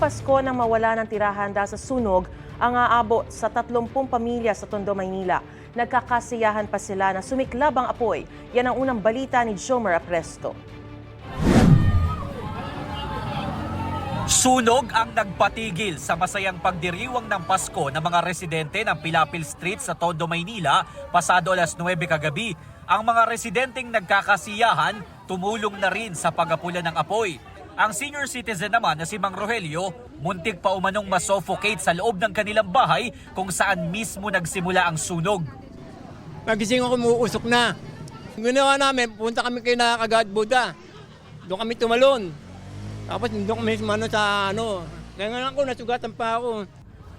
Pasko nang mawala ng tirahan dahil sa sunog ang aabot sa 30 pamilya sa Tondo, Maynila. Nagkakasiyahan pa sila na sumiklab ang apoy. Yan ang unang balita ni Jomer Apresto. Sunog ang nagpatigil sa masayang pagdiriwang ng Pasko ng mga residente ng Pilapil Street sa Tondo, Maynila pasado alas 9 kagabi. Ang mga residenteng nagkakasiyahan tumulong na rin sa pag-apula ng apoy. Ang senior citizen naman na si Mang Rogelio, muntik pa umanong masuffocate sa loob ng kanilang bahay kung saan mismo nagsimula ang sunog. Nagising ako, umuusok na. Ginawa namin, punta kami kay Nakagad Buda. Doon kami tumalon. Tapos doon kami sa kaya nga ako, nasugatan pa ako.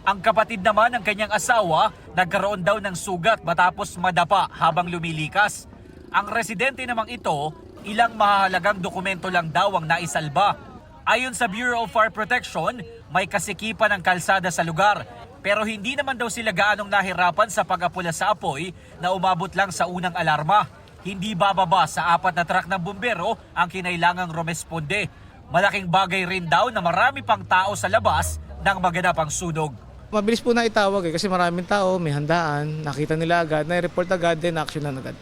Ang kapatid naman ng kanyang asawa, nagkaroon daw ng sugat matapos madapa habang lumilikas. Ang residente namang ito, ilang mahalagang dokumento lang daw ang naisalba. Ayon sa Bureau of Fire Protection, may kasikipan ng kalsada sa lugar. Pero hindi naman daw sila gaanong nahirapan sa pag-apula sa apoy na umabot lang sa unang alarma. Hindi bababa sa 4 na truck ng bumbero ang kinailangang rumesponde. Malaking bagay rin daw na marami pang tao sa labas nang maganap ang sunog. Mabilis po na itawag kasi maraming tao, may handaan, nakita nila agad, na-report agad, din actionan agad.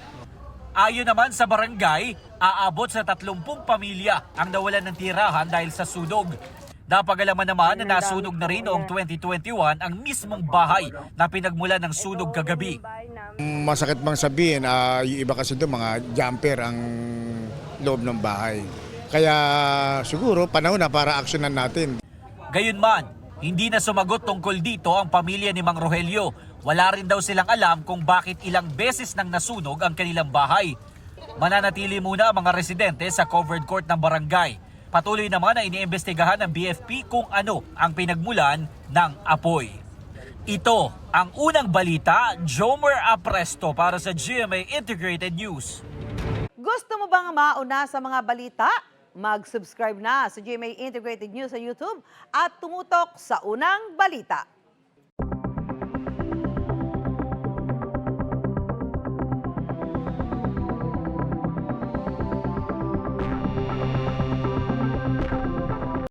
Ayon naman sa barangay, aabot sa 30 pamilya ang nawalan ng tirahan dahil sa sunog. Napagalaman naman na nasunog na rin noong 2021 ang mismong bahay na pinagmulan ng sunog kagabi. Masakit bang sabihin, yung iba kasi doon mga jumper ang loob ng bahay. Kaya siguro panahon na para aksyonan natin. Gayunman, hindi na sumagot tungkol dito ang pamilya ni Mang Rogelio. Wala rin daw silang alam kung bakit ilang beses nang nasunog ang kanilang bahay. Mananatili muna ang mga residente sa covered court ng barangay. Patuloy naman na iniimbestigahan ng BFP kung ano ang pinagmulan ng apoy. Ito ang unang balita, Jomer Apresto para sa GMA Integrated News. Gusto mo bang mauna sa mga balita? Mag-subscribe na sa GMA Integrated News sa YouTube at tumutok sa unang balita.